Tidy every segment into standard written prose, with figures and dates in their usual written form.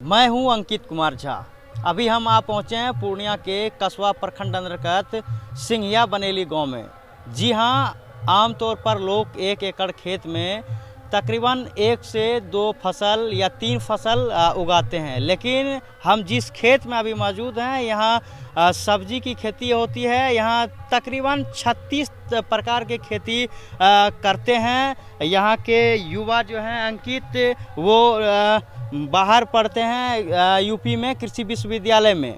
मैं हूं अंकित कुमार झा। अभी हम आ पहुंचे हैं पूर्णिया के कसबा प्रखंड अंतर्गत सिंघिया बनेली गांव में। जी हां, आमतौर पर लोग 1 एकड़ खेत में तकरीबन 1 से 2 फसल या 3 फसल उगाते हैं, लेकिन हम जिस खेत में अभी मौजूद हैं यहाँ सब्जी की खेती होती है। यहाँ तकरीबन 36 प्रकार के खेती करते हैं। यहाँ के युवा जो हैं अंकित, वो बाहर पढ़ते हैं यूपी में कृषि विश्वविद्यालय में।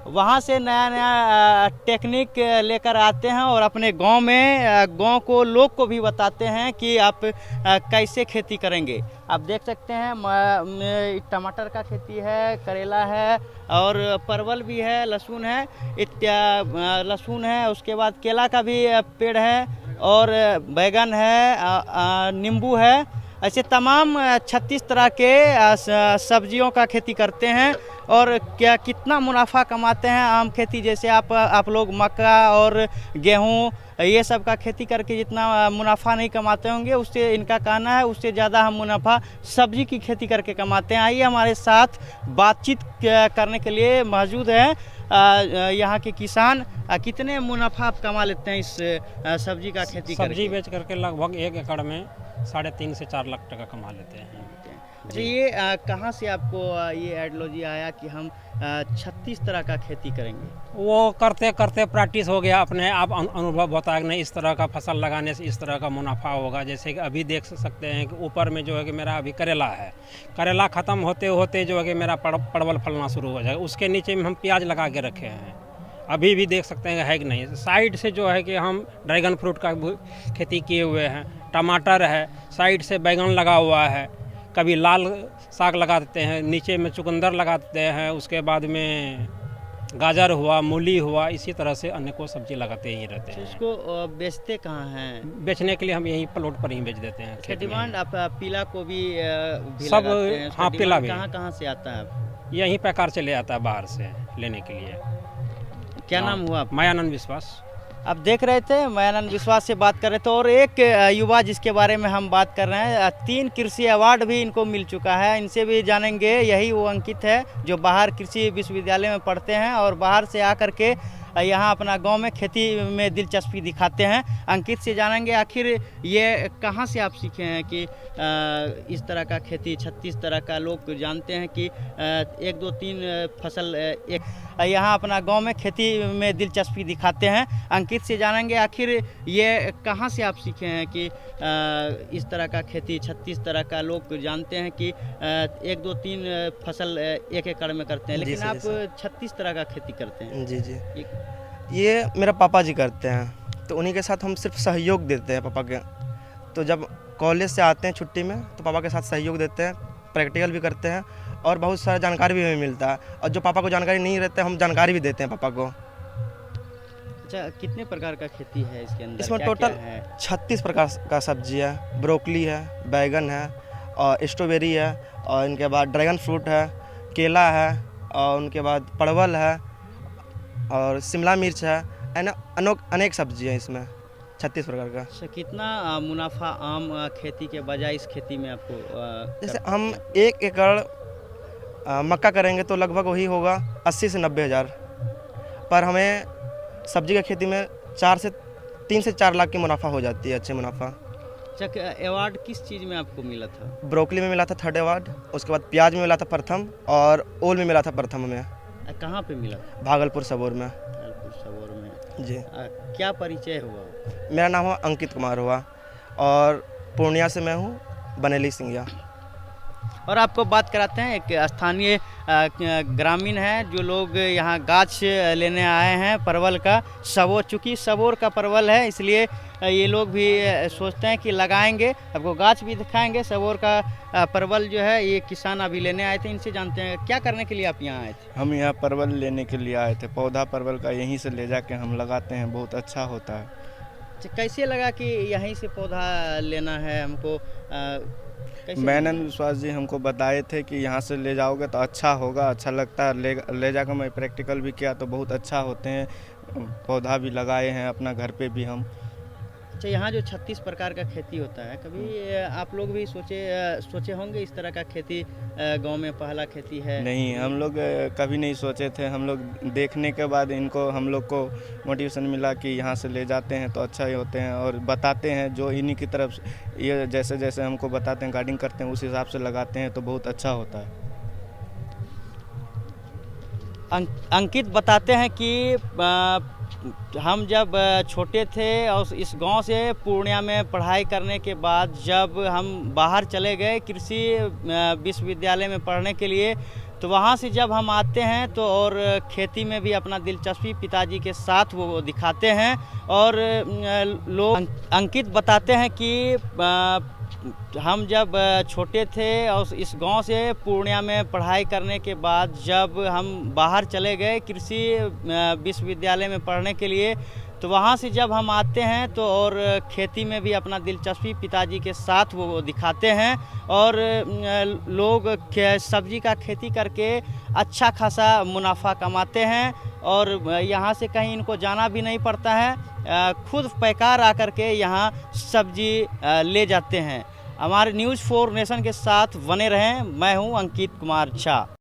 वहाँ से नया नया टेक्निक लेकर आते हैं और अपने गांव में गांव को लोग को भी बताते हैं कि आप कैसे खेती करेंगे। आप देख सकते हैं टमाटर का खेती है, करेला है और परवल भी है, लहसुन है, लहसुन है, उसके बाद केला का भी पेड़ है और बैगन है, नींबू है। ऐसे तमाम 36 तरह के सब्जियों का खेती करते हैं। और क्या कितना मुनाफा कमाते हैं आम खेती, जैसे आप लोग मक्का और गेहूं ये सब का खेती करके जितना मुनाफा नहीं कमाते होंगे, उससे इनका कहना है उससे ज़्यादा हम मुनाफा सब्जी की खेती करके कमाते हैं। आइए हमारे साथ बातचीत करने के लिए मौजूद हैं यहाँ के किसान। कितने मुनाफा आप कमा लेते हैं इस सब्जी का खेती करके? सब्जी बेच करके लगभग 1 एकड़ में 3.5 से 4 लाख टका कमा लेते हैं। अच्छा, ये कहाँ से आपको ये आइडियोलॉजी आया कि हम 36 तरह का खेती करेंगे? वो करते करते प्रैक्टिस हो गया, अपने आप अनुभव होता है कि नहीं इस तरह का फसल लगाने से इस तरह का मुनाफा होगा। जैसे कि अभी देख सकते हैं कि ऊपर में जो है कि मेरा अभी करेला है, करेला ख़त्म होते होते जो है कि मेरा परवल फलना शुरू हो जाएगा। उसके नीचे में हम प्याज लगा के रखे हैं, अभी भी देख सकते हैं है कि नहीं। साइड से जो है कि हम ड्रैगन फ्रूट का खेती किए हुए हैं, टमाटर है, साइड से बैगन लगा हुआ है, कभी लाल साग लगा देते हैं, नीचे में चुकंदर लगा देते हैं, उसके बाद में गाजर हुआ, मूली हुआ, इसी तरह से अनेकों सब्जी लगाते ही रहते हैं। इसको बेचते कहाँ हैं? बेचने के लिए हम यहीं प्लॉट पर ही बेच देते हैं। इसका डिमांड आप पीला को भी सब, लगाते हैं? हाँ, पीला भी कहाँ से आता है आप? यहीं पैकार से ले आता है बाहर से लेने के लिए। क्या नाम हुआ आप? मायानंद विश्वास। आप देख रहे थे, मायानंद विश्वास से बात कर रहे थे। और एक युवा जिसके बारे में हम बात कर रहे हैं, 3 कृषि अवार्ड भी इनको मिल चुका है। इनसे भी जानेंगे। यही वो अंकित है जो बाहर कृषि विश्वविद्यालय में पढ़ते हैं और बाहर से आकर के यहाँ अपना गांव में खेती में दिलचस्पी दिखाते हैं। अंकित से जानेंगे आखिर ये कहाँ से आप सीखे हैं कि इस तरह का खेती 36 तरह का। लोग जानते हैं कि 1 2 3 फसल यहाँ अपना गांव में खेती में दिलचस्पी दिखाते हैं। अंकित से जानेंगे आखिर ये कहाँ से आप सीखे हैं कि इस तरह का खेती 36 तरह का। लोग जानते हैं कि 1 2 3 फसल 1 एकड़ में करते हैं, लेकिन आप 36 तरह का खेती करते हैं। जी ये मेरा पापा जी करते हैं, तो उन्हीं के साथ हम सिर्फ सहयोग देते हैं पापा के। तो जब कॉलेज से आते हैं छुट्टी में तो पापा के साथ सहयोग देते हैं, प्रैक्टिकल भी करते हैं और बहुत सारा जानकारी भी हमें मिलता है। और जो पापा को जानकारी नहीं रहता है हम जानकारी भी देते हैं पापा को। अच्छा, कितने प्रकार का खेती है इसके अंदर? इसमें क्या टोटल क्या है? 36 प्रकार का सब्जी है। ब्रोकली है, बैगन है और स्ट्रॉबेरी है और इनके बाद ड्रैगन फ्रूट है, केला है और उनके बाद परवल है और शिमला मिर्च है। अनेक सब्जी है इसमें 36 प्रकार का। अच्छा, कितना मुनाफा आम खेती के बजाय इस खेती में आपको जैसे हम 1 एकड़ मक्का करेंगे तो लगभग वही होगा 80 से 90 हज़ार, पर हमें सब्जी की खेती में 3 से 4 लाख की मुनाफा हो जाती है, अच्छे मुनाफा। अच्छा, अवार्ड किस चीज़ में आपको मिला था? ब्रोकली में मिला था 3rd अवार्ड, उसके बाद प्याज में मिला था प्रथम और ओल में मिला था प्रथम में। कहाँ पे मिला? भागलपुर सबौर में। भागलपुर सबौर में जी। क्या परिचय हुआ? मेरा नाम हुआ अंकित कुमार हुआ और पूर्णिया से मैं हूँ, बनेली सिंघिया। और आपको बात कराते हैं, एक स्थानीय ग्रामीण है जो लोग यहाँ गाछ लेने आए हैं परवल का। सबोर, चूँकि सबोर का परवल है इसलिए ये लोग भी सोचते हैं कि लगाएंगे। आपको गाछ भी दिखाएंगे सबोर का परवल जो है। ये किसान अभी लेने आए थे, इनसे जानते हैं क्या करने के लिए आप यहाँ आए थे? हम यहाँ परवल लेने के लिए आए थे। पौधा परवल का यहीं से ले जाके हम लगाते हैं, बहुत अच्छा होता है। अच्छा, कैसे लगा कि यहीं से पौधा लेना है हमको? मायानंद विश्वास जी हमको बताए थे कि यहाँ से ले जाओगे तो अच्छा होगा, अच्छा लगता है। ले जाकर मैं प्रैक्टिकल भी किया तो बहुत अच्छा होते हैं। पौधा भी लगाए हैं अपना घर पे भी हम। अच्छा, यहाँ जो 36 प्रकार का खेती होता है, कभी आप लोग भी सोचे होंगे इस तरह का खेती गांव में पहला खेती है? नहीं, हम लोग कभी नहीं सोचे थे। हम लोग देखने के बाद इनको हम लोग को मोटिवेशन मिला कि यहाँ से ले जाते हैं तो अच्छा ही होते हैं और बताते हैं जो इन्हीं की तरफ से ये जैसे जैसे हमको बताते हैं गार्डनिंग करते हैं उस हिसाब से लगाते हैं तो बहुत अच्छा होता है। अंकित बताते हैं कि हम जब छोटे थे और इस गांव से पूर्णिया में पढ़ाई करने के बाद जब हम बाहर चले गए कृषि विश्वविद्यालय में पढ़ने के लिए, तो वहाँ से जब हम आते हैं तो और खेती में भी अपना दिलचस्पी पिताजी के साथ वो दिखाते हैं। और लोग अंकित बताते हैं कि हम जब छोटे थे और इस गांव से पूर्णिया में पढ़ाई करने के बाद जब हम बाहर चले गए कृषि विश्वविद्यालय में पढ़ने के लिए, तो वहाँ से जब हम आते हैं तो और खेती में भी अपना दिलचस्पी पिताजी के साथ वो दिखाते हैं। और लोग सब्जी का खेती करके अच्छा खासा मुनाफा कमाते हैं और यहाँ से कहीं इनको जाना भी नहीं पड़ता है, खुद पैकार आकर के यहाँ सब्जी ले जाते हैं। हमारे न्यूज़ 4 नेशन के साथ बने रहें। मैं हूँ अंकित कुमार झा।